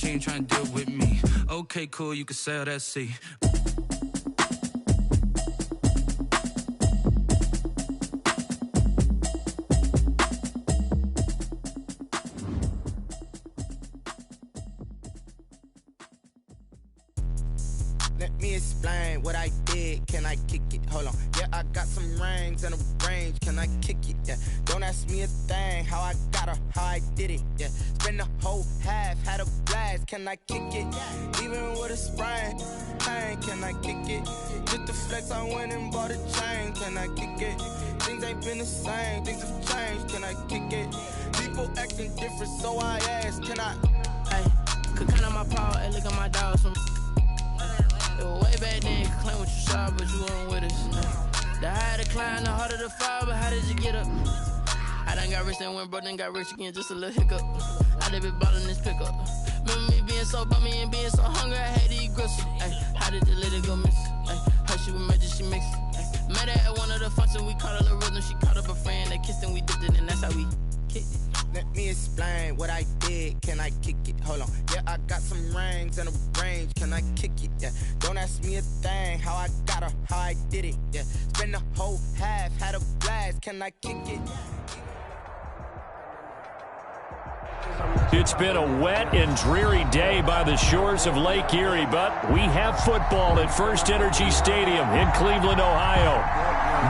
she ain't trying to deal with me. Okay, cool, you can sail that sea. Let me explain what I did. Can I kick it? Hold on. Yeah, I got some rings and a range. Can I kick it? Yeah. Don't ask me a thing. How I got her, how I did it. Yeah. Spend the whole half, had a blast. Can I kick it? Even with a sprain, pain. Can I kick it? Just the flex, I went and bought a chain. Can I kick it? Things ain't been the same. Things have changed. Can I kick it? People acting different, so I ask. Can I? Hey, could count on my power and look at my dogs from. Way back then, you could claim what you saw, but you weren't with us. The higher the climb, the harder the fall, but how did you get up? I done got rich and went broke, then got rich again, just a little hiccup. I done been ballin' this pickup. Remember me being so bummy and being so hungry, I had to eat gristle. Ay, how did the lady go miss? Ay, her she was magic, she mixed. Ay, met her at one of the functions, we caught a little rhythm. She caught up a friend, they kissed and we dipped it, and that's how we kicked it. Let me explain what I did. Can I kick it? Hold on. Yeah, I got some rings and a range. Can I kick it? Yeah. Don't ask me a thing. How I got her, how I did it. Yeah. Spend the whole half, had a blast. Can I kick it? It's been a wet and dreary day by the shores of Lake Erie, but we have football at First Energy Stadium in Cleveland, Ohio.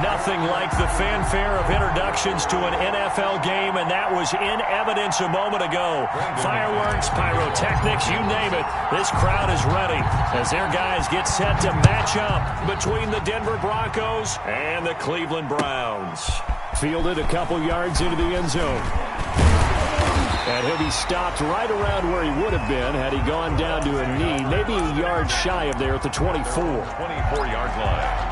Nothing like the fanfare of introductions to an NFL game, and that was in evidence a moment ago. Fireworks, pyrotechnics, you name it. This crowd is ready as their guys get set to match up between the Denver Broncos and the Cleveland Browns. Fielded a couple yards into the end zone. And he'll be stopped right around where he would have been had he gone down to a knee, maybe a yard shy of there at the 24. 24-yard line.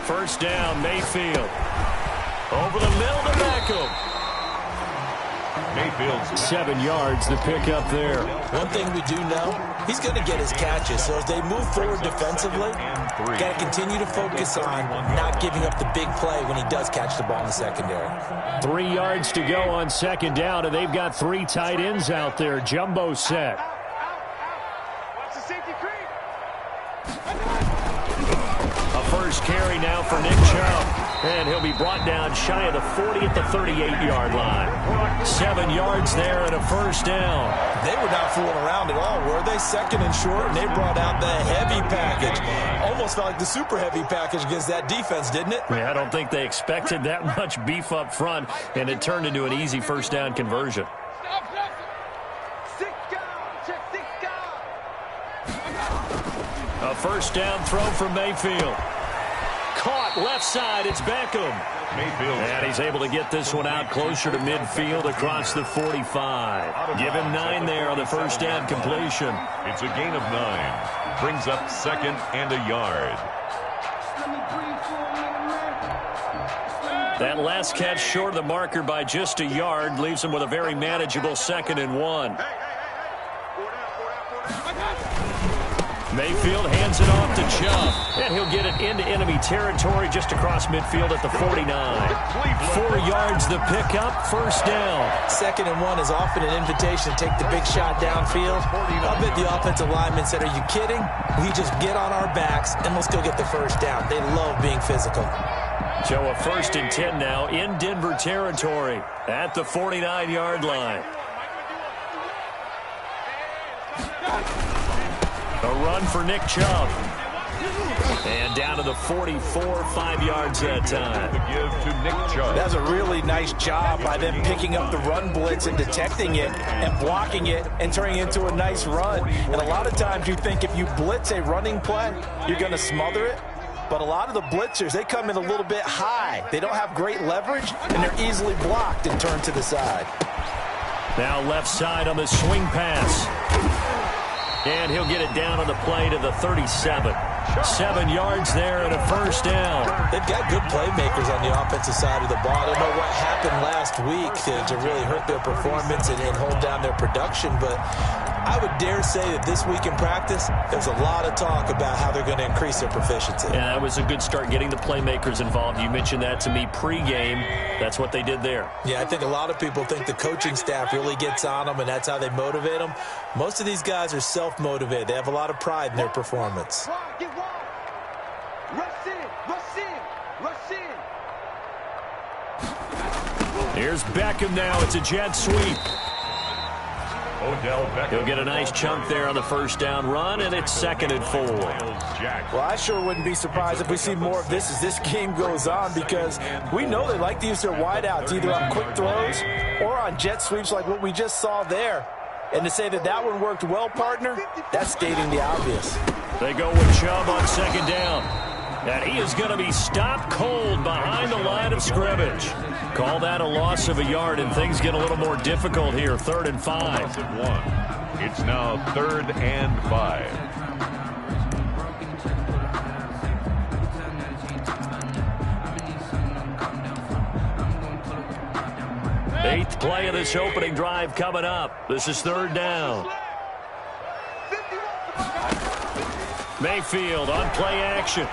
First down, Mayfield. Over the middle to Beckham. Mayfield. 7 yards, the pick up there. One thing we do know, he's going to get his catches. So as they move forward defensively, got to continue to focus on not giving up the big play when he does catch the ball in the secondary. 3 yards to go on second down, and they've got 3 tight ends out there. Jumbo set. First carry now for Nick Chubb. And he'll be brought down shy of the 40 at the 38-yard line. 7 yards there and a first down. They were not fooling around at all, were they? Second and short, and they brought out the heavy package. Almost felt like the super heavy package against that defense, didn't it? Yeah, I don't think they expected that much beef up front, and it turned into an easy first down conversion. A first down throw from Mayfield. Caught left side, it's Beckham. Mayfield. And he's able to get this one out closer to midfield across the 45. Give him 9 there on the first down completion. It's a gain of 9. Brings up second and a yard. That last catch short of the marker by just a yard leaves him with a very manageable 2nd and 1. Mayfield hands it off to Chubb, and he'll get it into enemy territory just across midfield at the 49. 4 yards the pickup, first down. 2nd and 1 is often an invitation to take the big shot downfield. I bet the offensive lineman said, are you kidding? We just get on our backs, and let's go get the first down. They love being physical. So a 1st and 10 now in Denver territory at the 49-yard line. A run for Nick Chubb. And down to the 44, 5 yards that time. To give to Nick Chubb. That's a really nice job by them picking up the run blitz and detecting it and blocking it and turning it into a nice run. And a lot of times you think if you blitz a running play, you're going to smother it. But a lot of the blitzers, they come in a little bit high. They don't have great leverage, and they're easily blocked and turned to the side. Now left side on the swing pass. And he'll get it down on the play to the 37. 7 yards there and a first down. They've got good playmakers on the offensive side of the ball. I don't know what happened last week to really hurt their performance and hold down their production, but I would dare say that this week in practice, there's a lot of talk about how they're going to increase their proficiency. Yeah, that was a good start getting the playmakers involved. You mentioned that to me pregame. That's what they did there. Yeah, I think a lot of people think the coaching staff really gets on them, and that's how they motivate them. Most of these guys are self-motivated. They have a lot of pride in their performance. Here's Beckham now. It's a jet sweep. He'll get a nice chunk there on the first down run, and it's 2nd and 4. Well, I sure wouldn't be surprised if we see more of this as this game goes on, because we know they like to use their wideouts either on quick throws or on jet sweeps like what we just saw there. And to say that that one worked well, partner, that's stating the obvious. They go with Chubb on 2nd down. And he is going to be stopped cold behind the line of scrimmage. Call that a loss of a yard, and things get a little more difficult here. 3rd and 5. It's now 3rd and 5. Eighth play of this opening drive coming up. This is 3rd down. Mayfield on play action.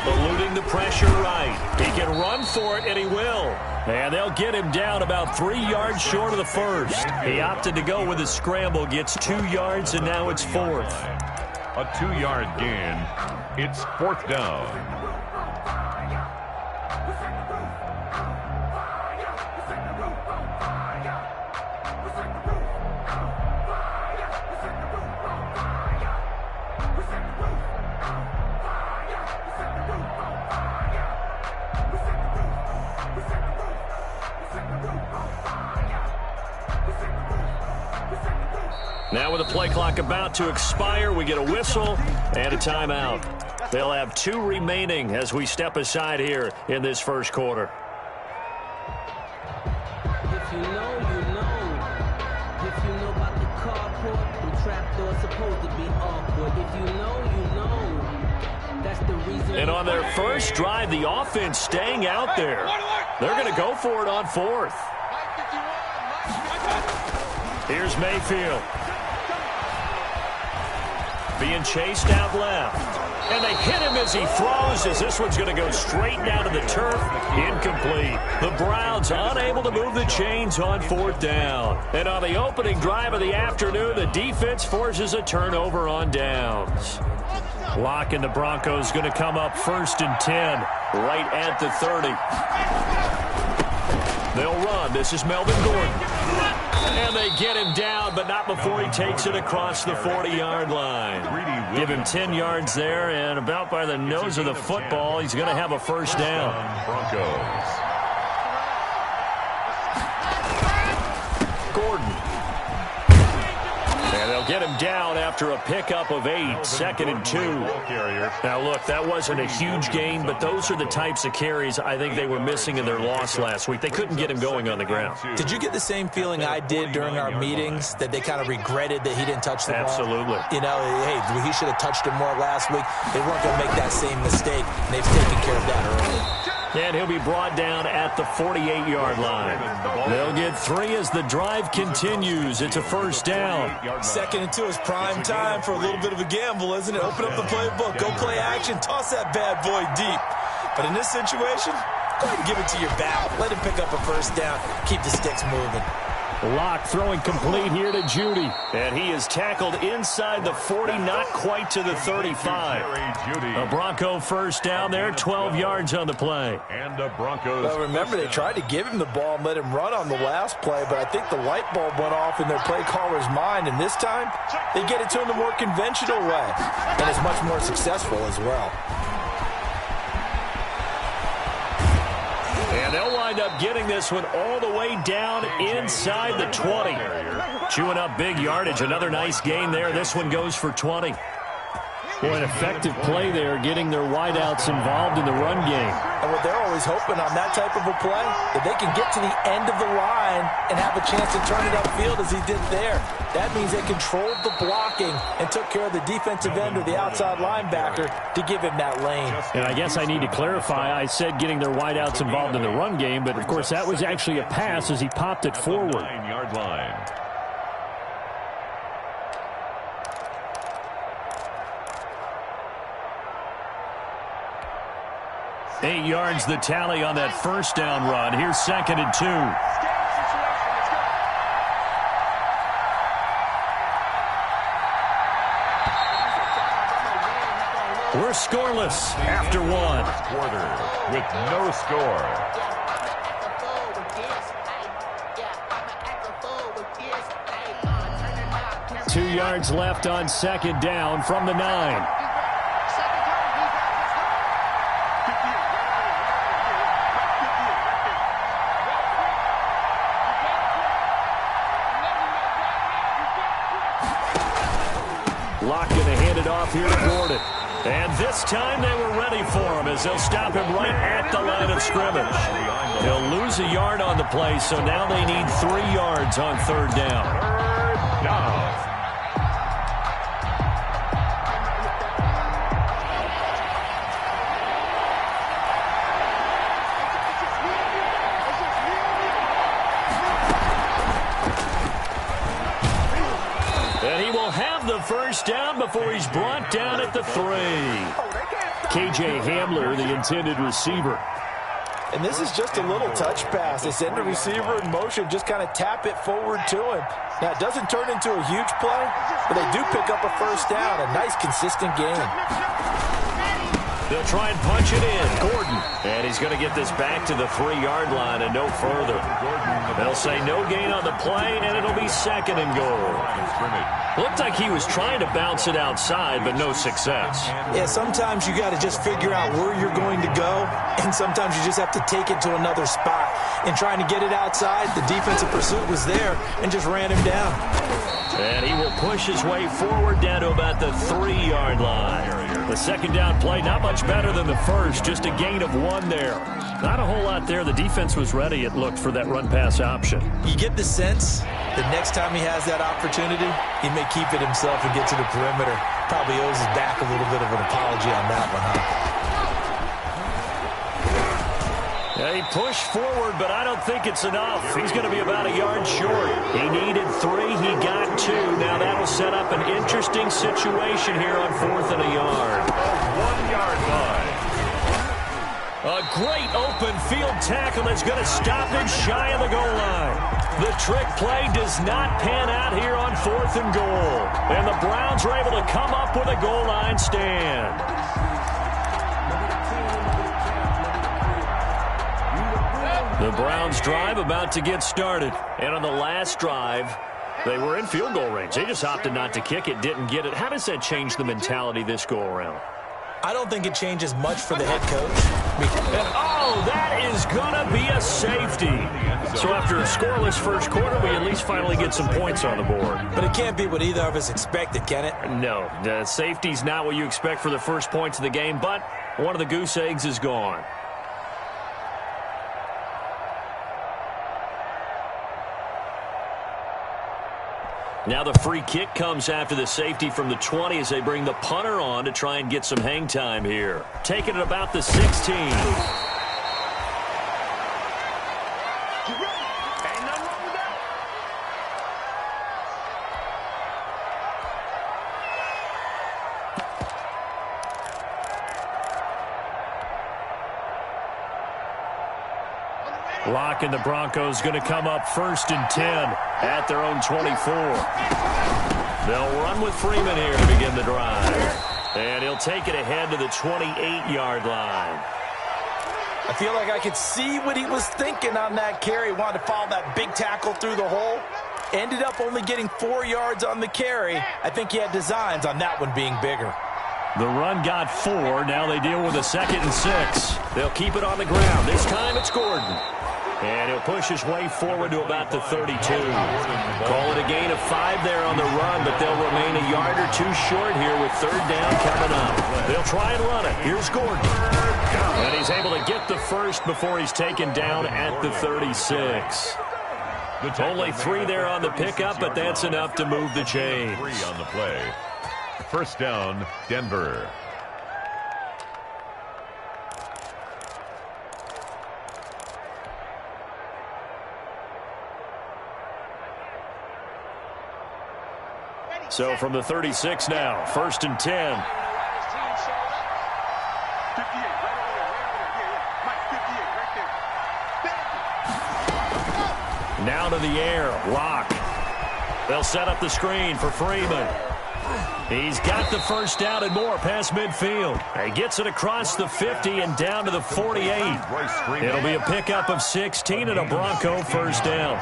Eluding the pressure right. He can run for it, and he will. And they'll get him down about 3 yards short of the first. He opted to go with a scramble, gets 2 yards, and now it's 4th. A 2-yard gain. It's 4th down. Now with the play clock about to expire, we get a whistle and a timeout. They'll have 2 remaining as we step aside here in this first quarter. If you know, you know. If you know about the carport, the trapdoor's supposed to be awkward. If you know, you know. That's the reason. And on their first drive, the offense staying out there. They're going to go for it on 4th. Here's Mayfield. Being chased out left. And they hit him as he throws, as this one's going to go straight down to the turf. Incomplete. The Browns unable to move the chains on 4th down. And on the opening drive of the afternoon, the defense forces a turnover on downs. Lock and the Broncos going to come up 1st and 10, right at the 30. They'll run. This is Melvin Gordon. And they get him down, but not before he takes it across the 40-yard line. Give him 10 yards there, and about by the nose of the football, he's going to have a first down. Broncos. Gordon. And they'll get him down after a pickup of 8, 2nd and 2. Now, look, that wasn't a huge gain, but those are the types of carries I think they were missing in their loss last week. They couldn't get him going on the ground. Did you get the same feeling I did during our meetings, that they kind of regretted that he didn't touch the ball? Absolutely. You know, hey, he should have touched it more last week. They weren't going to make that same mistake, and they've taken care of that early. And he'll be brought down at the 48-yard line. They'll get 3 as the drive continues. It's a first down. 2nd and 2 is prime time for a little bit of a gamble, isn't it? Open up the playbook, go play action, toss that bad boy deep. But in this situation, go ahead and give it to your back. Let him pick up a first down. Keep the sticks moving. Lock throwing complete here to Judy. And he is tackled inside the 40, not quite to the 35. A Bronco first down there, 12 yards on the play. And the Broncos. Well, remember, they tried to give him the ball and let him run on the last play, but I think the light bulb went off in their play caller's mind, and this time they get it to him the more conventional way, and it's much more successful as well. And they'll wind up getting this one all the way down inside the 20. Chewing up big yardage. Another nice gain there. This one goes for 20. Boy, an effective play there, getting their wideouts involved in the run game. And what they're always hoping on that type of a play, that they can get to the end of the line and have a chance to turn it upfield as he did there. That means they controlled the blocking and took care of the defensive end or the outside linebacker to give him that lane. And I guess I need to clarify, I said getting their wideouts involved in the run game, but of course that was actually a pass as he popped it forward. 9-yard line. Eight yards the tally on that first down run. Here's 2nd and 2. We're scoreless after one. Quarter with no score. Two yards left on 2nd down from the 9. Locke going to hand it off here to Gordon. And this time they were ready for him as they'll stop him right at the line of scrimmage. They'll lose a yard on the play, so now they need 3 yards on 3rd down. Third down. And he will have the first down before he's brought down at the 3. KJ Hamler, the intended receiver. And this is just a little touch pass. They send the receiver in motion, just kind of tap it forward to him. Now, it doesn't turn into a huge play, but they do pick up a first down. A nice, consistent game. They'll try and punch it in. Gordon. And he's going to get this back to the 3-yard line and no further. They'll say no gain on the play, and it'll be 2nd and goal. Looked like he was trying to bounce it outside, but no success. Yeah, sometimes you got to just figure out where you're going to go, and sometimes you just have to take it to another spot. And trying to get it outside, the defensive pursuit was there and just ran him down. And he will push his way forward down to about the 3-yard line. The 2nd down play, not much better than the first, just a gain of 1 there. Not a whole lot there. The defense was ready, it looked, for that run-pass option. You get the sense that next time he has that opportunity, he may keep it himself and get to the perimeter. Probably owes his back a little bit of an apology on that one, huh? Yeah, he pushed forward, but I don't think it's enough. He's going to be about a yard short. He needed 3. He got 2. Now that'll set up an interesting situation here on 4th and a yard. 1-yard line. A great open field tackle is going to stop him shy of the goal line. The trick play does not pan out here on 4th and goal. And the Browns are able to come up with a goal line stand. The Browns drive about to get started. And on the last drive, they were in field goal range. They just opted not to kick it, didn't get it. How does that change the mentality this go around? I don't think it changes much for the head coach. And, oh, that is going to be a safety. So after a scoreless first quarter, we at least finally get some points on the board. But it can't be what either of us expected, can it? No, the safety's not what you expect for the first points of the game, but one of the goose eggs is gone. Now the free kick comes after the safety from the 20 as they bring the punter on to try and get some hang time here. Taking it about the 16. Locke and the Broncos going to come up 1st and 10 at their own 24. They'll run with Freeman here to begin the drive. And he'll take it ahead to the 28-yard line. I feel like I could see what he was thinking on that carry. Wanted to follow that big tackle through the hole. Ended up only getting 4 yards on the carry. I think he had designs on that one being bigger. The run got 4. Now they deal with a 2nd and 6. They'll keep it on the ground. This time it's Gordon. And he'll push his way forward to about the 32. Call it a gain of 5 there on the run, but they'll remain a yard or two short here with third down coming up. They'll try and run it. Here's Gordon. And he's able to get the first before he's taken down at the 36. Only 3 there on the pickup, but that's enough to move the chains. 3 on the play. First down, Denver. So from the 36 now, first and 10. Now to the air, Locke. They'll set up the screen for Freeman. He's got the first down and more past midfield. He gets it across the 50 and down to the 48. It'll be a pickup of 16 and a Bronco first down.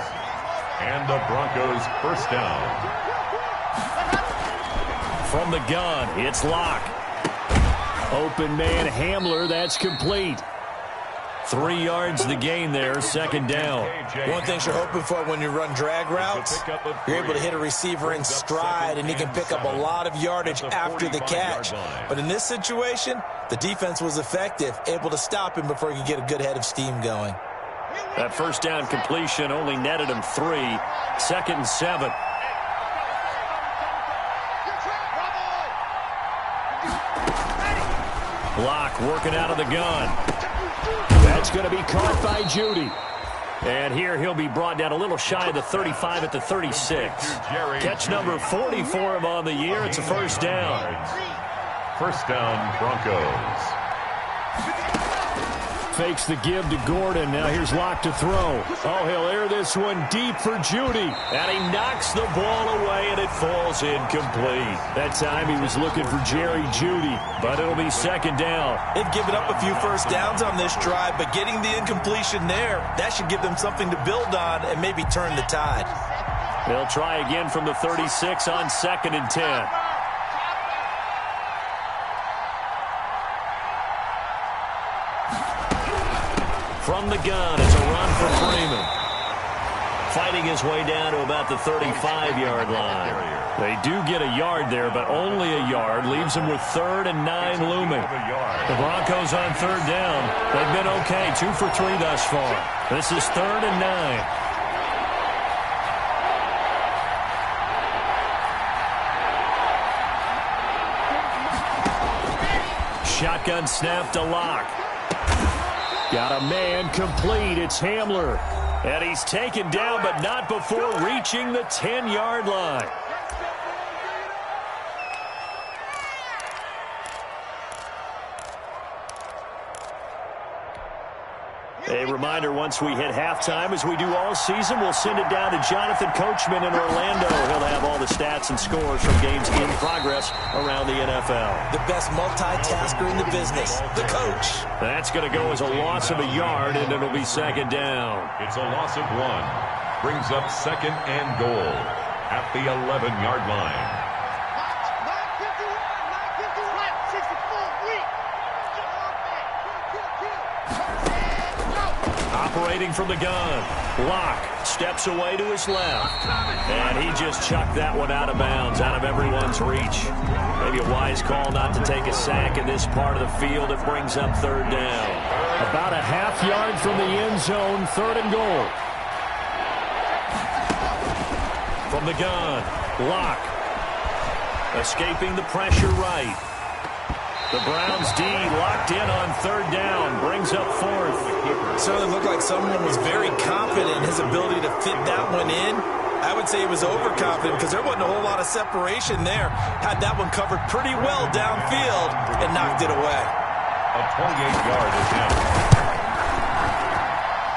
And the Broncos first down. From the gun, it's Locke. Open man Hamler, that's complete. 3 yards the gain there, second down. One thing you're hoping for when you run drag routes, you're able to hit a receiver in stride, and he can pick up a lot of yardage after the catch. But in this situation, the defense was effective, able to stop him before he could get a good head of steam going. That first down completion only netted him 3. Second and 7. Locke working out of the gun. That's going to be caught by Judy. And here he'll be brought down a little shy of the 35 at the 36. Catch number 40 for him on the year. It's a first down. First down, Broncos. Fakes the give to Gordon. Now here's Locke to throw. Oh, he'll air this one deep for Judy. And he knocks the ball away, and it falls incomplete. That time he was looking for Jerry Judy, but it'll be second down. They've given up a few first downs on this drive, but getting the incompletion there, that should give them something to build on and maybe turn the tide. They'll try again from the 36 on second and 10. From the gun, it's a run for Freeman. Fighting his way down to about the 35-yard line. They do get a yard there, but only a yard. Leaves them with 3rd and 9 looming. The Broncos on third down. They've been okay, 2 for 3 thus far. This is 3rd and 9. Shotgun snap to Locke. Got a man complete. It's Hamler. And he's taken down, but not before reaching the 10-yard line. A reminder, once we hit halftime, as we do all season, we'll send it down to Jonathan Coachman in Orlando. He'll have all the stats and scores from games in progress around the NFL. The best multitasker in the business, the coach. That's going to go as a loss of a yard, and it'll be second down. It's a loss of 1. Brings up second and goal at the 11-yard line. Operating from the gun. Locke steps away to his left. And he just chucked that one out of bounds, out of everyone's reach. Maybe a wise call not to take a sack in this part of the field. It brings up third down. About a half yard from the end zone, 3rd and goal. From the gun, Locke. Escaping the pressure right. The Browns D locked in on third down, brings up 4th. Certainly looked like someone was very confident in his ability to fit that one in. I would say he was overconfident because there wasn't a whole lot of separation there. Had that one covered pretty well downfield and knocked it away. A 28-yard attempt.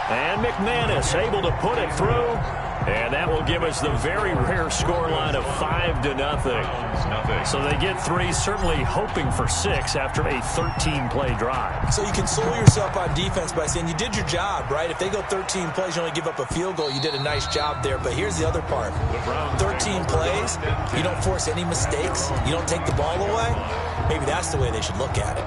And McManus able to put it through. And that will give us the very rare scoreline of 5-0. So they get 3, certainly hoping for 6 after a 13-play drive. So you console yourself on defense by saying you did your job, right? If they go 13 plays, you only give up a field goal, you did a nice job there. But here's the other part. 13 plays, you don't force any mistakes, you don't take the ball away. Maybe that's the way they should look at it.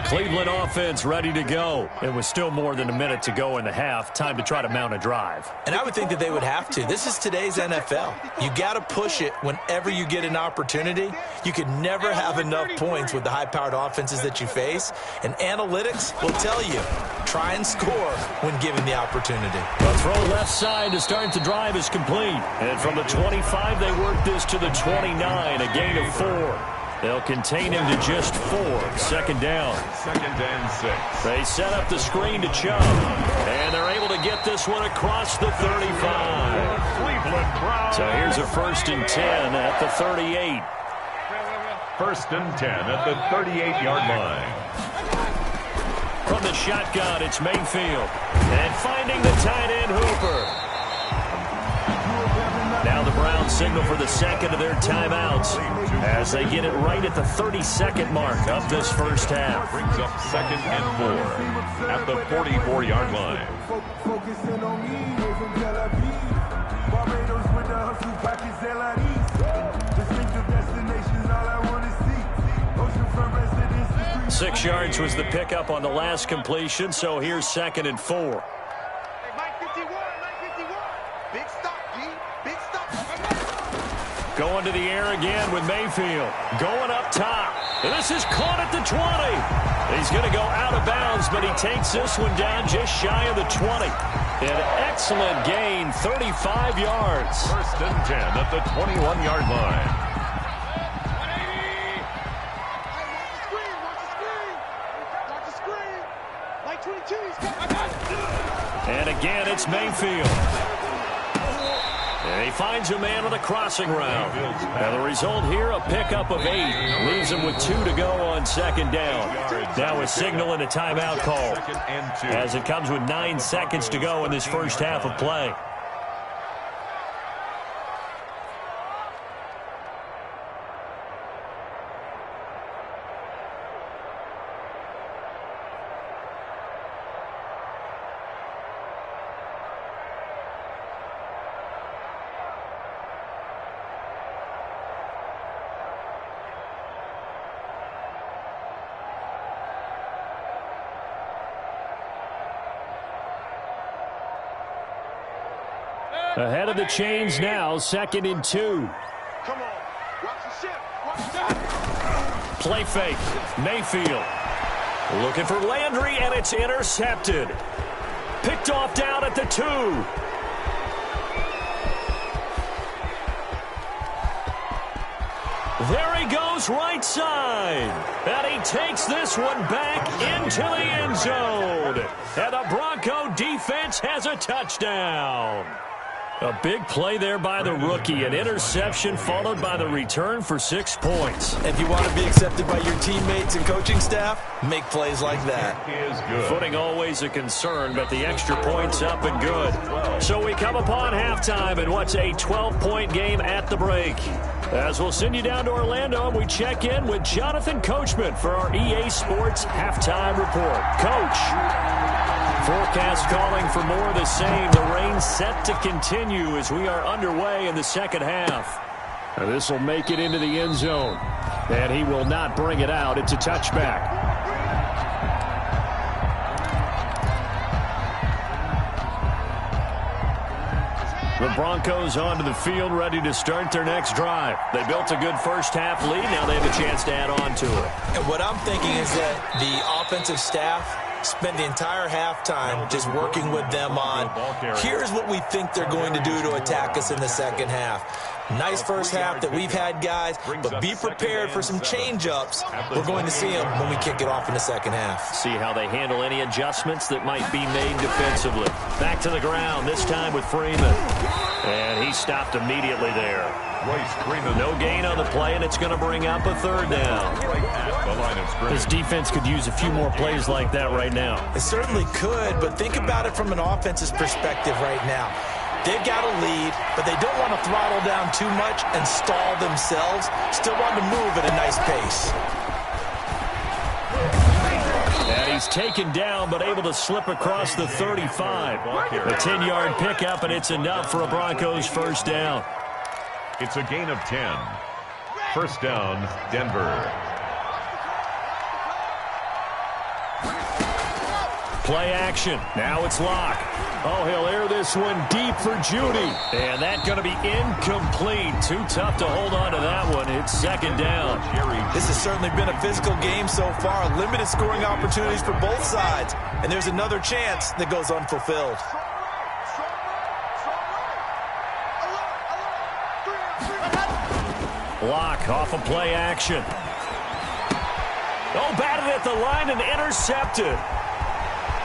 Cleveland offense ready to go. It was still more than a minute to go in the half. Time to try to mount a drive. And I would think that they would have to. This is today's NFL. You got to push it whenever you get an opportunity. You can never have enough points with the high-powered offenses that you face. And analytics will tell you, try and score when given the opportunity. The throw left side to start the drive is complete. And from the 25, they work this to the 29, a gain of 4. They'll contain him to just 4. Second down. 2nd and 6. They set up the screen to Chubb. And they're able to get this one across the 35. So here's a 1st and 10 at the 38. 1st and 10 at the 38-yard line. From the shotgun, it's Mayfield. And finding the tight end, Hooper. Now the Browns signal for the second of their timeouts as they get it right at the 32nd mark of this first half. Brings up 2nd and 4 at the 44-yard line. – 6 yards was the pickup on the last completion, so here's 2nd and 4. Going to the air again with Mayfield. Going up top. This is caught at the 20. He's going to go out of bounds, but he takes this one down just shy of the 20. An excellent gain, 35 yards. 1st and 10 at the 21-yard line. And again, it's Mayfield. And he finds a man on the crossing route. Now the result here, a pickup of 8. Leaves him with 2 to go on 2nd down. Now a signal and a timeout call as it comes with 9 seconds to go in this first half of play. Ahead of the chains now, 2nd and 2. Come on. Watch the ship. Watch the Play fake. Mayfield. Looking for Landry, and it's intercepted. Picked off down at the 2. There he goes, right side. And he takes this one back into the end zone. And the Bronco defense has a touchdown. A big play there by the rookie. An interception followed by the return for 6 points. If you want to be accepted by your teammates and coaching staff, make plays like that. Is good. Footing always a concern, but the extra point's up and good. So we come upon halftime in what's a 12-point game at the break. As we'll send you down to Orlando, we check in with Jonathan Coachman for our EA Sports Halftime Report. Coach. Forecast calling for more of the same. The rain set to continue as we are underway in the second half. And this will make it into the end zone. And he will not bring it out. It's a touchback. The Broncos onto the field, ready to start their next drive. They built a good first-half lead. Now they have a chance to add on to it. And what I'm thinking is that the offensive staff spend the entire halftime just working with them on, here's what we think they're going to do to attack us in the second half. Nice first half that we've had, guys, but be prepared for some change-ups. We're going to see them when we kick it off in the second half. See how they handle any adjustments that might be made defensively. Back to the ground, this time with Freeman. And he stopped immediately there. No gain on the play, and it's going to bring up a 3rd down. This defense could use a few more plays like that right now. It certainly could, but think about it from an offense's perspective right now. They've got a lead, but they don't want to throttle down too much and stall themselves. Still want to move at a nice pace. And he's taken down, but able to slip across the 35. A 10-yard pickup, and it's enough for a Broncos first down. It's a gain of 10. First down, Denver. Play action. Now it's Locke. Oh, he'll air this one deep for Judy. And that's going to be incomplete. Too tough to hold on to that one. It's second down. This has certainly been a physical game so far. Limited scoring opportunities for both sides. And there's another chance that goes unfulfilled. Locke off of play action. Oh, batted at the line and intercepted.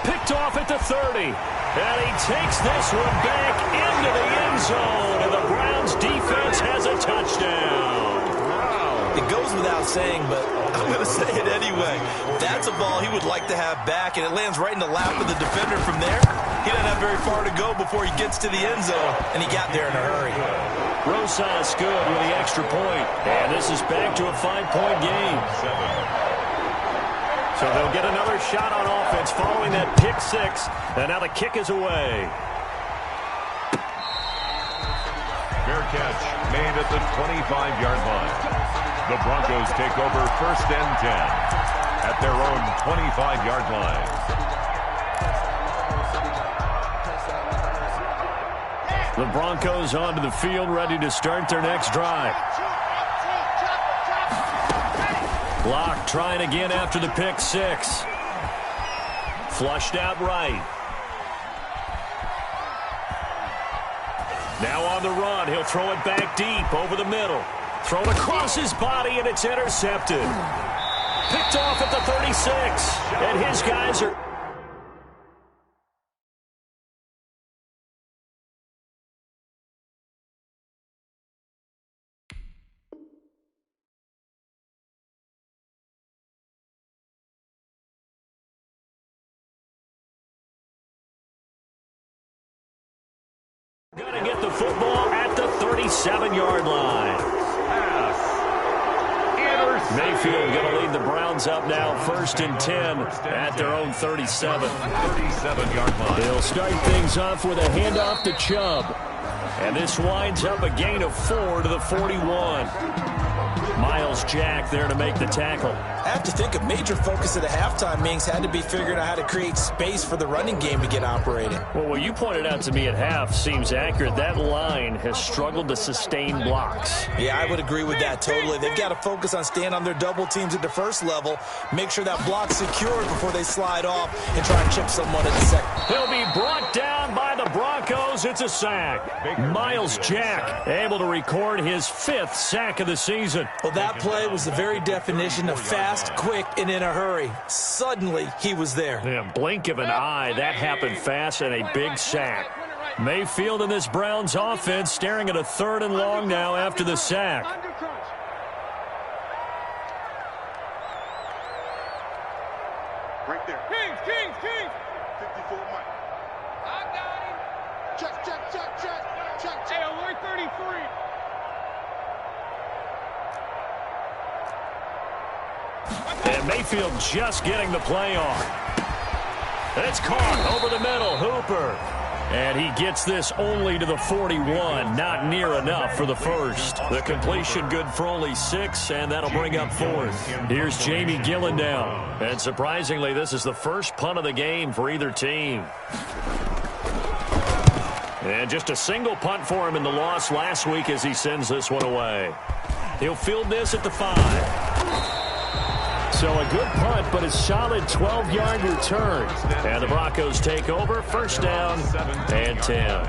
Picked off at the 30. And he takes this one back into the end zone. And the Browns defense has a touchdown. Wow. It goes without saying, but I'm going to say it anyway. That's a ball he would like to have back, and it lands right in the lap of the defender from there. He doesn't have very far to go before he gets to the end zone, and he got there in a hurry. Rosas good with the extra point. And this is back to a 5-point game. So they'll get another shot on offense following that pick six. And now the kick is away. Fair catch made at the 25-yard line. The Broncos take over 1st and 10 at their own 25-yard line. The Broncos onto the field, ready to start their next drive. Locke trying again after the pick six. Flushed out right. Now on the run, he'll throw it back deep over the middle. Thrown across his body, and it's intercepted. Picked off at the 36, and his guys are... Gonna get the football at the 37-yard line. Mayfield going to lead the Browns up now, 1st and 10 at their own 37. 37-yard line. They'll start things off with a handoff to Chubb. And this winds up a gain of 4 to the 41. Miles Jack there to make the tackle. I have to think a major focus of the halftime meetings had to be figuring out how to create space for the running game to get operating. Well, what you pointed out to me at half seems accurate. That line has struggled to sustain blocks. Yeah, I would agree with that totally. They've got to focus on staying on their double teams at the first level, make sure that block's secured before they slide off and try and chip someone at the second. He'll be brought down by the Broncos. It's a sack. Miles Jack able to record his 5th sack of the season. Well, that play was the very definition of fast, quick, and in a hurry. Suddenly, he was there. Yeah, blink of an eye, that happened fast, and a big sack. Mayfield and this Browns offense staring at a 3rd and long now after the sack. Right there. Kings. 54 Mike. I got him. Check. Hey, alert 33. And Mayfield just getting the play on. And it's caught over the middle. Hooper. And he gets this only to the 41. Not near enough for the first. The completion good for only 6, and that'll bring up 4th. Here's Jamie Gillen down. And surprisingly, this is the first punt of the game for either team. And just a single punt for him in the loss last week as he sends this one away. He'll field this at the 5. So a good punt, but a solid 12-yard return. And the Broncos take over, 1st down and 10.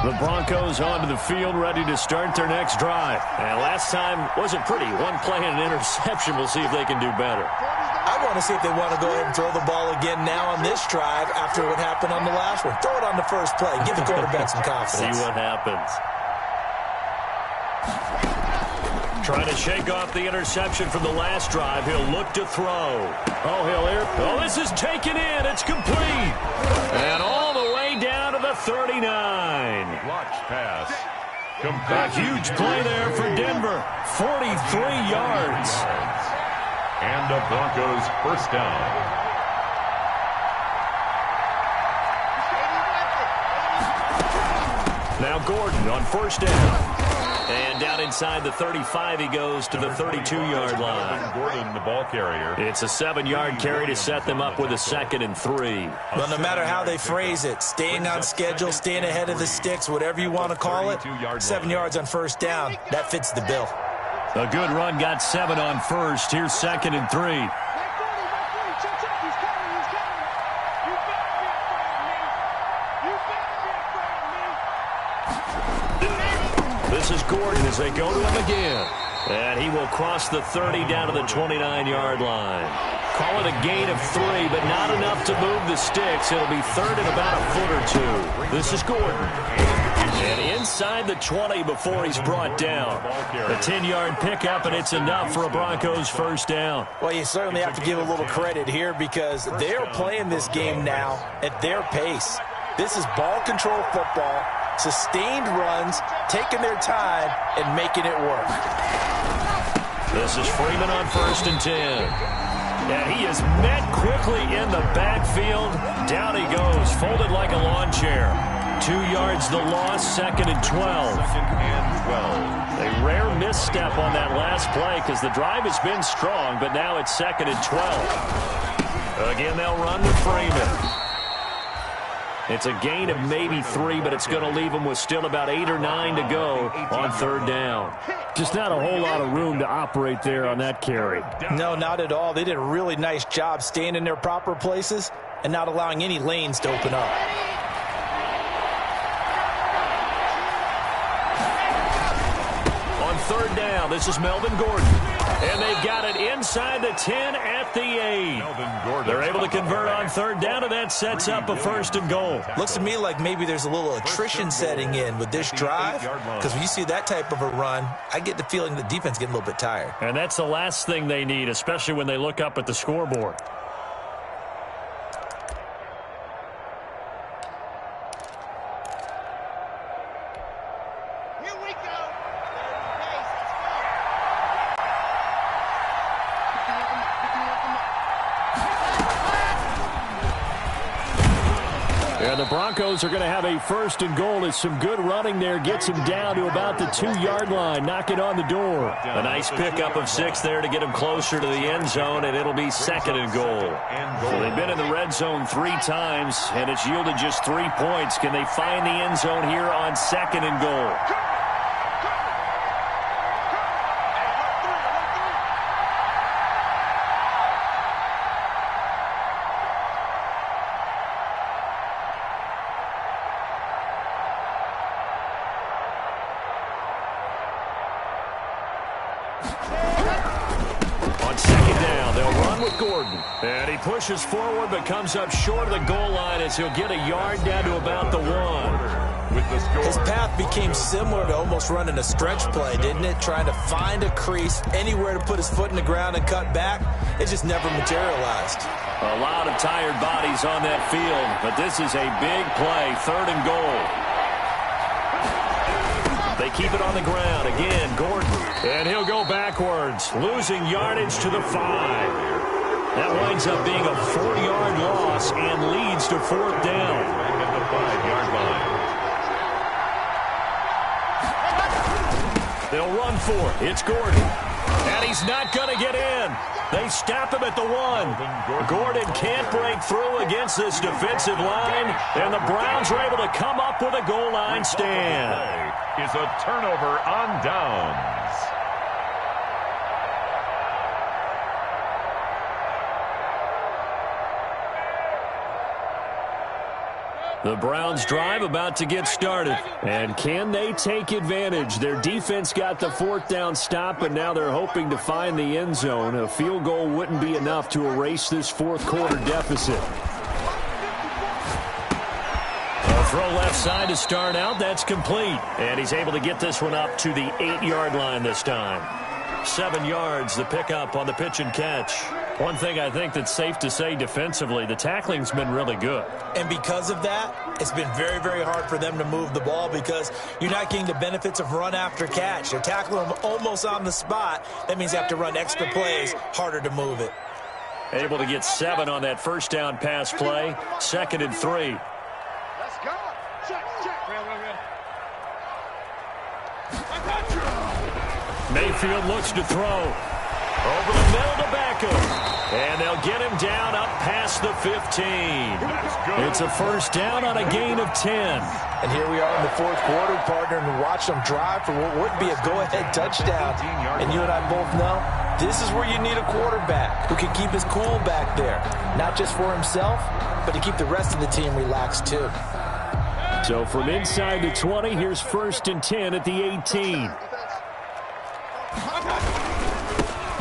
The Broncos onto the field, ready to start their next drive. And last time wasn't pretty. One play and an interception. We'll see if they can do better. I want to see if they want to go ahead and throw the ball again now on this drive after what happened on the last one. Throw it on the first play. Give the quarterback some confidence. See what happens. Trying to shake off the interception from the last drive. He'll look to throw. Oh, this is taken in. It's complete. And all the way down to the 39. Launch pass. A huge play there for Denver. 43 yards. And the Broncos 1st down. Now Gordon on 1st down. And down inside the 35, he goes to the 32-yard line. Gordon, the ball carrier. It's a 7-yard carry to set them up with a 2nd and 3. Well, no matter how they phrase it, staying on schedule, staying ahead of the sticks, whatever you want to call it, 7 yards on first down, that fits the bill. A good run got 7 on first. Here's 2nd and 3. This is Gordon as they go to him again. And he will cross the 30 down to the 29-yard line. Call it a gain of 3, but not enough to move the sticks. It'll be 3rd and about a foot or 2. This is Gordon. And inside the 20 before he's brought down. A 10-yard pickup, and it's enough for a Broncos first down. Well, you certainly have to give a little credit here because they're playing this game now at their pace. This is ball control football, sustained runs, taking their time, and making it work. This is Freeman on 1st and 10. And he is met quickly in the backfield. Down he goes, folded like a lawn chair. 2 yards the loss, 2nd and 12. 2nd and 12. A rare misstep on that last play because the drive has been strong, but now it's 2nd and 12. Again, they'll run with Freeman. It's a gain of maybe 3, but it's going to leave them with still about 8 or 9 to go on 3rd down. Just not a whole lot of room to operate there on that carry. No, not at all. They did a really nice job staying in their proper places and not allowing any lanes to open up. On 3rd down, this is Melvin Gordon. And they've got it inside the 10 at the 8. They're able to convert on 3rd down, and that sets up a 1st and goal. Looks to me like maybe there's a little attrition setting in with this drive, because when you see that type of a run, I get the feeling the defense getting a little bit tired. And that's the last thing they need, especially when they look up at the scoreboard. And the Broncos are going to have a 1st and goal as some good running there gets him down to about the 2-yard line. Knock it on the door. A nice pickup of 6 there to get him closer to the end zone, and it'll be 2nd and goal. So they've been in the red zone 3 times, and it's yielded just 3 points. Can they find the end zone here on 2nd and goal? On 2nd down, they'll run with Gordon. And he pushes forward but comes up short of the goal line as he'll get a yard down to about the 1. His path became similar to almost running a stretch play, didn't it? Trying to find a crease, anywhere to put his foot in the ground and cut back. It just never materialized. A lot of tired bodies on that field, but this is a big play, 3rd and goal. They keep it on the ground. Again, Gordon. And he'll go backwards, losing yardage to the 5. That winds up being a 4-yard loss and leads to 4th down. At the 5-yard line. They'll run for it. It's Gordon. And he's not going to get in. They stop him at the 1. Gordon can't break through against this defensive line, and the Browns are able to come up with a goal line stand. Is a turnover on downs. The Browns drive about to get started. And can they take advantage? Their defense got the 4th down stop, and now they're hoping to find the end zone. A field goal wouldn't be enough to erase this 4th quarter deficit. A throw left side to start out. That's complete. And he's able to get this one up to the 8-yard line this time. 7 yards, the pickup on the pitch and catch. One thing I think that's safe to say defensively, the tackling's been really good. And because of that, it's been very, very hard for them to move the ball because you're not getting the benefits of run after catch. They're tackling them almost on the spot. That means you have to run extra plays, harder to move it. Able to get 7 on that 1st down pass play. 2nd and 3. Let's go. Check, check. Real. I got you. Mayfield looks to throw. Over the middle to Beckham. And they'll get him down up past the 15. It's a first down on a gain of 10. And here we are in the fourth quarter, partner, and watch them drive for what would be a go-ahead touchdown. And you and I both know this is where you need a quarterback who can keep his cool back there. Not just for himself, but to keep the rest of the team relaxed too. So from inside the 20, here's 1st and 10 at the 18.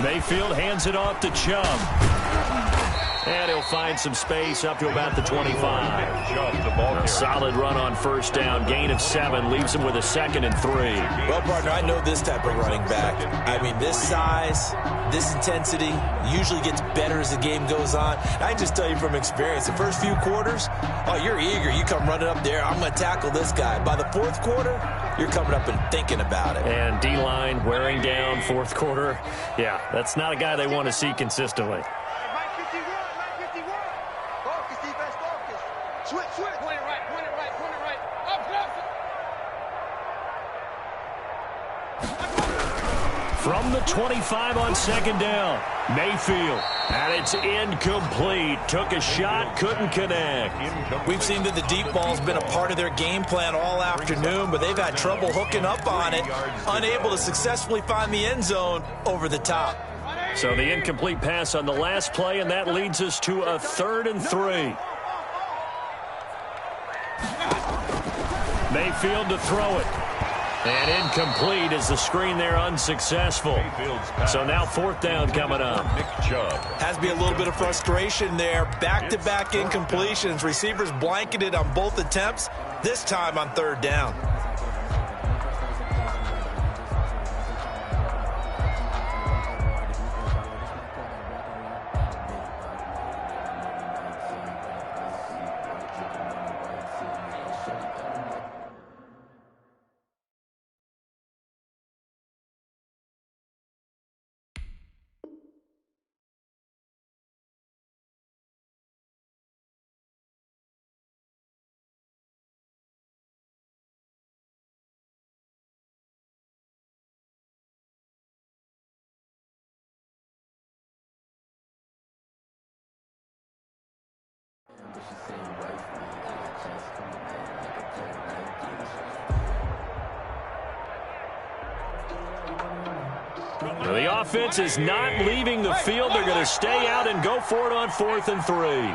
Mayfield hands it off to Chubb. And he'll find some space up to about the 25. A solid run on first down. Gain of 7 leaves him with a 2nd and 3. Well, partner, I know this type of running back. I mean, this size, this intensity usually gets better as the game goes on. I can just tell you from experience, the first few quarters, oh, you're eager. You come running up there, I'm going to tackle this guy. By the fourth quarter, you're coming up and thinking about it. And D-line wearing down fourth quarter. Yeah, that's not a guy they want to see consistently. From the 25 on 2nd down, Mayfield. And it's incomplete. Took a shot, couldn't connect. We've seen that the deep ball's been a part of their game plan all afternoon, but they've had trouble hooking up on it, unable to successfully find the end zone over the top. So the incomplete pass on the last play, and that leads us to a 3rd and 3. Mayfield to throw it. And incomplete as the screen there unsuccessful. So now 4th down coming up. Has to be a little bit of frustration there. Back-to-back incompletions. Receivers blanketed on both attempts, this time on 3rd down. The offense is not leaving the field. They're going to stay out and go for it on 4th and 3.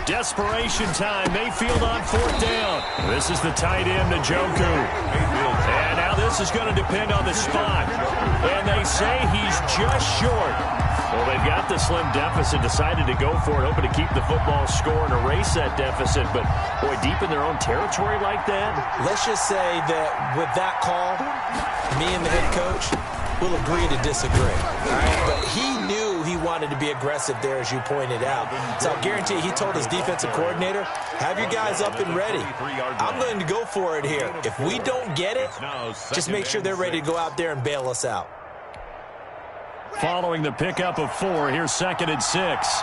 Desperation time. Mayfield on 4th down. This is the tight end, Njoku. And now this is going to depend on the spot. And they say he's just short. Well, they've got the slim deficit, decided to go for it, hoping to keep the football score and erase that deficit. But, boy, deep in their own territory like that? Let's just say that with that call, me and the head coach will agree to disagree. All right? But he knew he wanted to be aggressive there, as you pointed out. So I'll guarantee he told his defensive coordinator, have your guys up and ready. I'm going to go for it here. If we don't get it, just make sure they're ready to go out there and bail us out. Following the pickup of 4, here's 2nd and 6.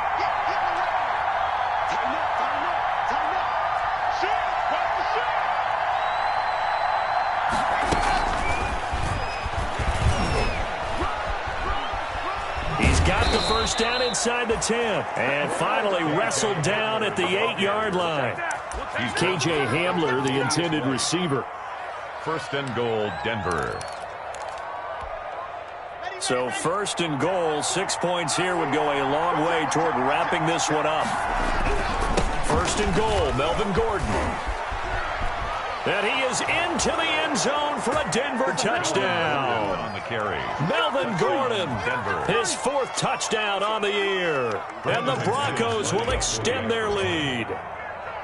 He's got the first down inside the 10. And finally wrestled down at the 8-yard line. KJ Hamler, the intended receiver. 1st and goal, Denver. So 1st and goal, 6 points here would go a long way toward wrapping this one up. 1st and goal, Melvin Gordon. And he is into the end zone for a Denver touchdown. On the carry. Melvin Gordon, his 4th touchdown on the year. And the Broncos will extend their lead.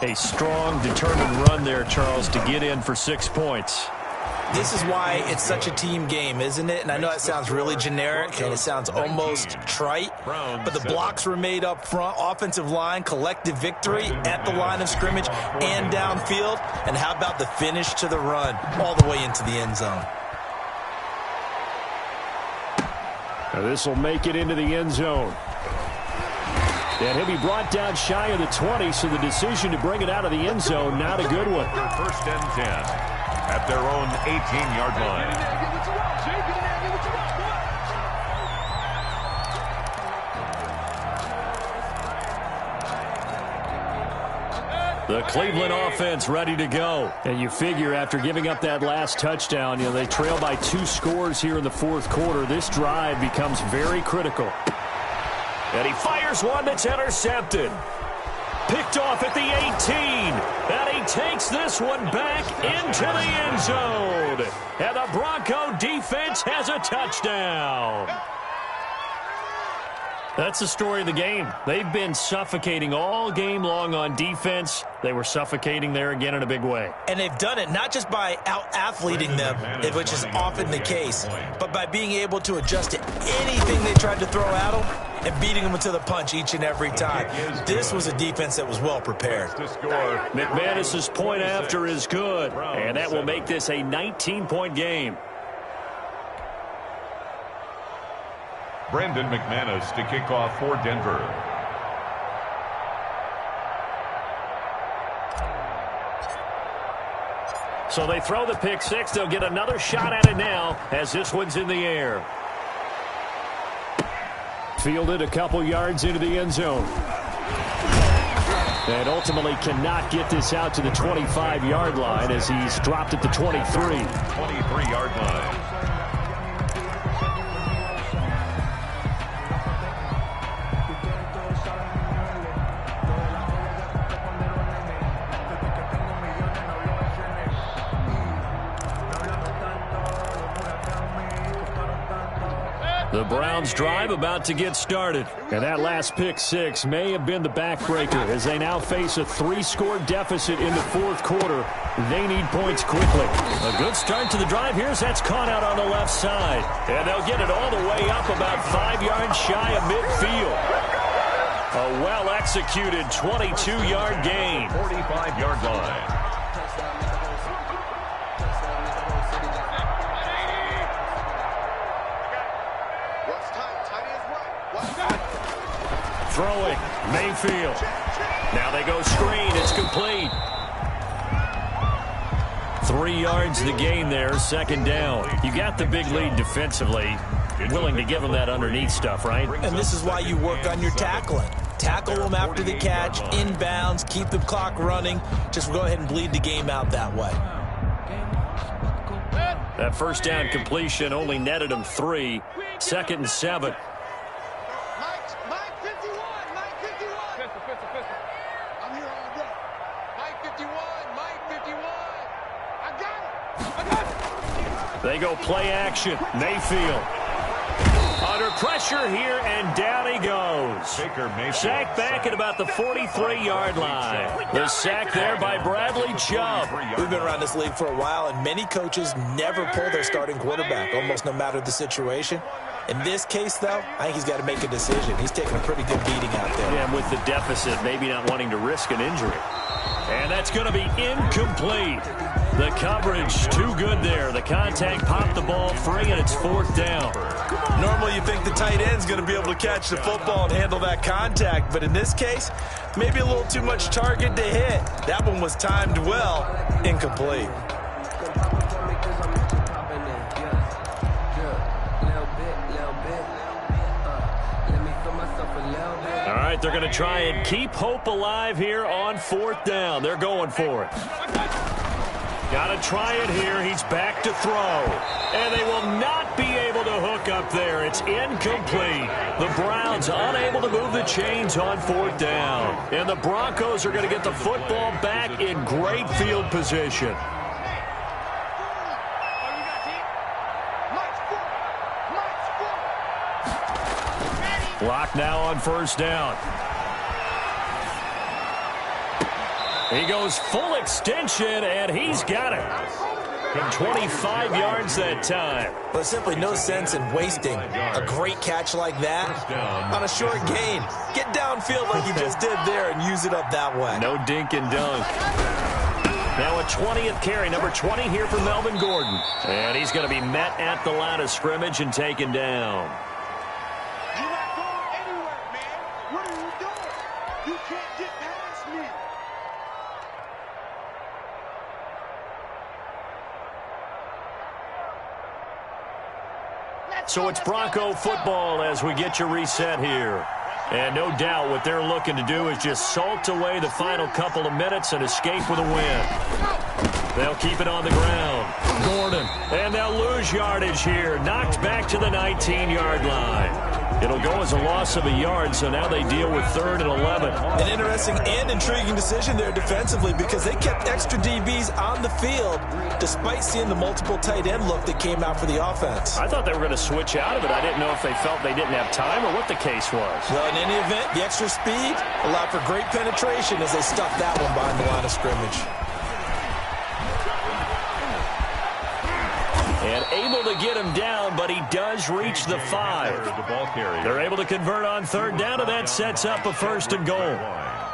A strong, determined run there, Charles, to get in for 6 points. This is why it's such a team game, isn't it? And I know it sounds really generic and it sounds almost trite, but the blocks were made up front, offensive line, collective victory at the line of scrimmage and downfield. And how about the finish to the run all the way into the end zone? Now this will make it into the end zone. And he'll be brought down shy of the 20, so the decision to bring it out of the end zone, not a good one. 1st and 10 at their own 18-yard line. The Cleveland offense ready to go. And you figure after giving up that last touchdown, they trail by 2 scores here in the fourth quarter. This drive becomes very critical. And he fires one that's intercepted. Picked off at the 18. And he takes this one back into the end zone. And the Bronco defense has a touchdown. That's the story of the game. They've been suffocating all game long on defense. They were suffocating there again in a big way. And they've done it not just by out-athleting them, which is often the case, but by being able to adjust to anything they tried to throw at them and beating them to the punch each and every time. This was a defense that was well prepared. McManus's point after is good, and that will make this a 19-point game. Brendan McManus to kick off for Denver. So they throw the pick six. They'll get another shot at it now as this one's in the air. Fielded a couple yards into the end zone. And ultimately cannot get this out to the 25-yard line as he's dropped at the 23. 23-yard line. The Browns drive about to get started. And that last pick six may have been the backbreaker as they now face a 3-score deficit in the fourth quarter. They need points quickly. A good start to the drive. Here's that's caught out on the left side. And they'll get it all the way up about 5 yards shy of midfield. A well-executed 22-yard gain. 45-yard line. Throwing, Mayfield. Now they go screen. It's complete. 3 yards the gain there, second down. You got the big lead defensively. Willing to give them that underneath stuff, right? And this is why you work on your tackling. Tackle them after the catch, inbounds, keep the clock running. Just go ahead and bleed the game out that way. That first down completion only netted them 3. 2nd and 7. They go play action. Mayfield. Under pressure here, and down he goes. Sacked back at about the 43-yard line. The sack there by Bradley Chubb. We've been around this league for a while, and many coaches never pull their starting quarterback, almost no matter the situation. In this case, though, I think he's got to make a decision. He's taking a pretty good beating out there. Yeah, and with the deficit, maybe not wanting to risk an injury. And that's going to be incomplete. The coverage too good there. The contact popped the ball free, and it's 4th down. Normally you think the tight end's going to be able to catch the football and handle that contact, but in this case, maybe a little too much target to hit. That one was timed well. Incomplete. All right, they're going to try and keep hope alive here on 4th down. They're going for it. Got to try it here. He's back to throw. And they will not be able to hook up there. It's incomplete. The Browns unable to move the chains on 4th down. And the Broncos are going to get the football back in great field position. Block now on 1st down. He goes full extension, and he's got it. 25 yards that time. But simply no sense in wasting a great catch like that on a short gain. Get downfield like he just did there and use it up that way. No dink and dunk. Now a 20th carry, number 20 here for Melvin Gordon. And he's going to be met at the line of scrimmage and taken down. You're not going anywhere, man. What are you doing? You can't get past me. So it's Bronco football as we get you reset here. And no doubt what they're looking to do is just salt away the final couple of minutes and escape with a win. They'll keep it on the ground. Gordon. And they'll lose yardage here. Knocked back to the 19-yard line. It'll go as a loss of a yard, so now they deal with 3rd and 11. An interesting and intriguing decision there defensively because they kept extra DBs on the field despite seeing the multiple tight end look that came out for the offense. I thought they were going to switch out of it. I didn't know if they felt they didn't have time or what the case was. Well, in any event, the extra speed allowed for great penetration as they stuffed that one behind the line of scrimmage. And able to get him down, but he does reach the 5. They're able to convert on 3rd down, and that sets up a 1st and goal.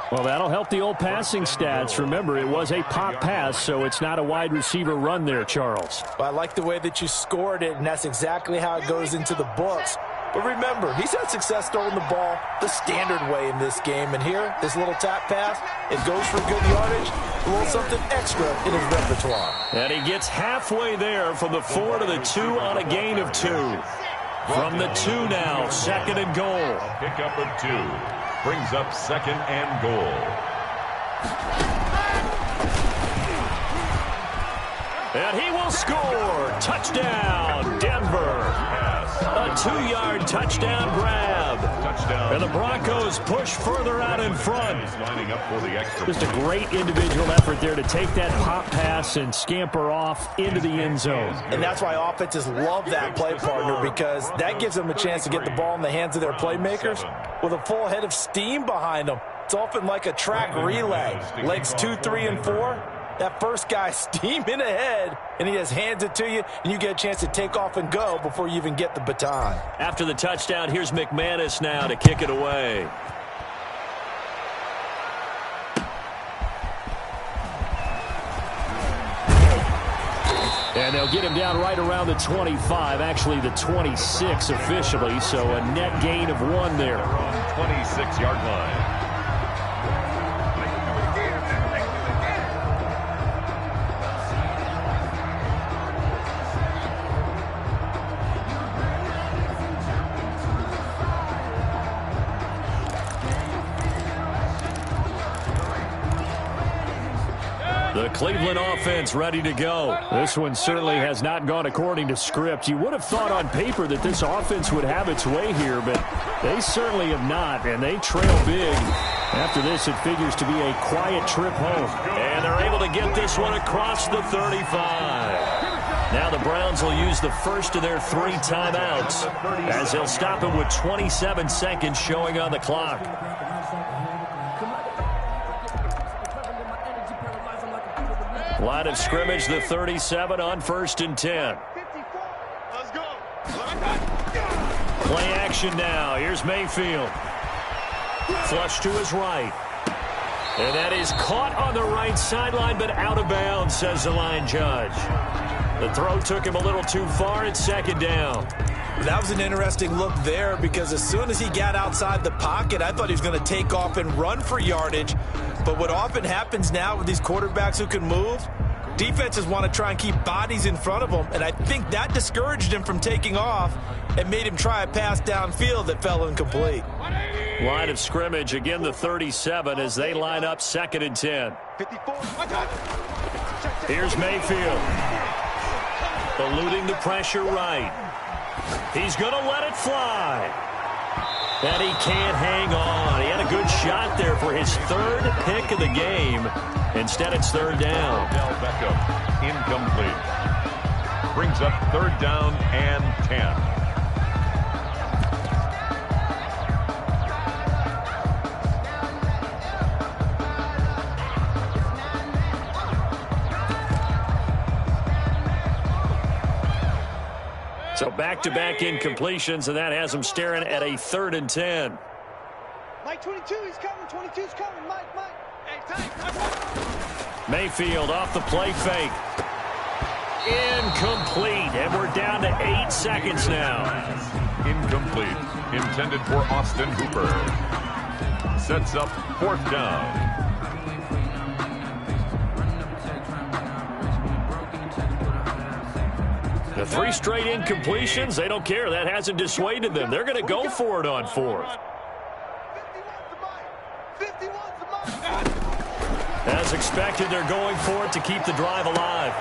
Well, that'll help the old passing stats. Remember, it was a pop pass, so it's not a wide receiver run there, Charles. Well, I like the way that you scored it, and that's exactly how it goes into the books. But remember, he's had success throwing the ball the standard way in this game. And here, this little tap pass, it goes for good yardage, a little something extra in his repertoire. And he gets halfway there from the 4 to the 2 on a gain of 2. From the 2 now, 2nd and goal. Pickup of 2 brings up 2nd and goal. And he will score. Touchdown, Denver. A 2-yard touchdown grab. Touchdown. And the Broncos push further out in front. Lining up for the extra. Just a great individual effort there to take that pop pass and scamper off into the end zone. And that's why offenses love that play partner, because that gives them a chance to get the ball in the hands of their playmakers with a full head of steam behind them. It's often like a track relay. Legs 2, 3, and 4. That first guy steaming ahead, and he just hands it to you, and you get a chance to take off and go before you even get the baton. After the touchdown, here's McManus now to kick it away. And they'll get him down right around the 25, actually the 26 officially, so a net gain of 1 there. 26-yard line. The Cleveland offense ready to go. This one certainly has not gone according to script. You would have thought on paper that this offense would have its way here, but they certainly have not, and they trail big. After this, it figures to be a quiet trip home. And they're able to get this one across the 35. Now the Browns will use the first of their 3 timeouts as they'll stop him with 27 seconds showing on the clock. Line of scrimmage, the 37 on 1st and 10. Let's go. Play action now. Here's Mayfield. Flush to his right. And that is caught on the right sideline, but out of bounds, says the line judge. The throw took him a little too far. It's 2nd down. That was an interesting look there because as soon as he got outside the pocket, I thought he was going to take off and run for yardage. But what often happens now with these quarterbacks who can move, defenses want to try and keep bodies in front of them, and I think that discouraged him from taking off and made him try a pass downfield that fell incomplete. Line of scrimmage, again the 37 as they line up 2nd and 10. 54. Here's Mayfield. Eluding the pressure right. He's going to let it fly. And he can't hang on. He had a good shot there for his 3rd pick of the game. Instead, it's 3rd down. Beckham, incomplete. Brings up 3rd down and 10. So back-to-back incompletions, and that has him staring at a 3rd and 10. Mike 22, he's coming. 22's coming. Mike. Hey, Mayfield off the play fake. Incomplete, and we're down to 8 seconds now. Incomplete. Intended for Austin Hooper. Sets up 4th down. The 3 straight incompletions, they don't care. That hasn't dissuaded them. They're going to go for it on 4th. As expected, they're going for it to keep the drive alive.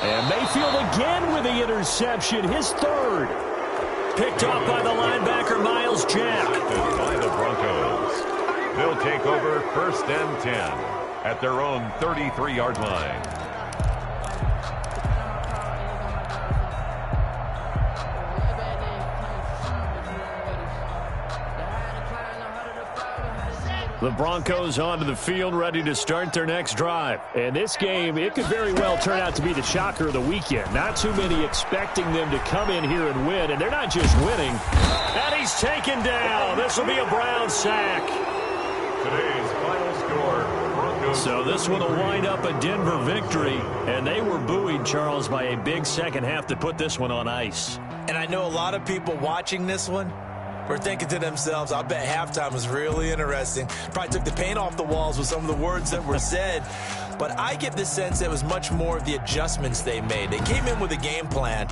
And Mayfield again with the interception, his third. Picked off by the linebacker, Miles Jack. By the Broncos. They'll take over 1st and 10 at their own 33-yard line. The Broncos onto the field, ready to start their next drive. And this game, it could very well turn out to be the shocker of the weekend. Not too many expecting them to come in here and win, and they're not just winning. And he's taken down. This will be a Brown sack. Today's final score, Broncos. So this one will wind up a Denver victory, and they were buoyed, Charles, by a big second half to put this one on ice. And I know a lot of people watching this one were thinking to themselves, I bet halftime was really interesting. Probably took the paint off the walls with some of the words that were said. But I get the sense it was much more of the adjustments they made. They came in with a game plan.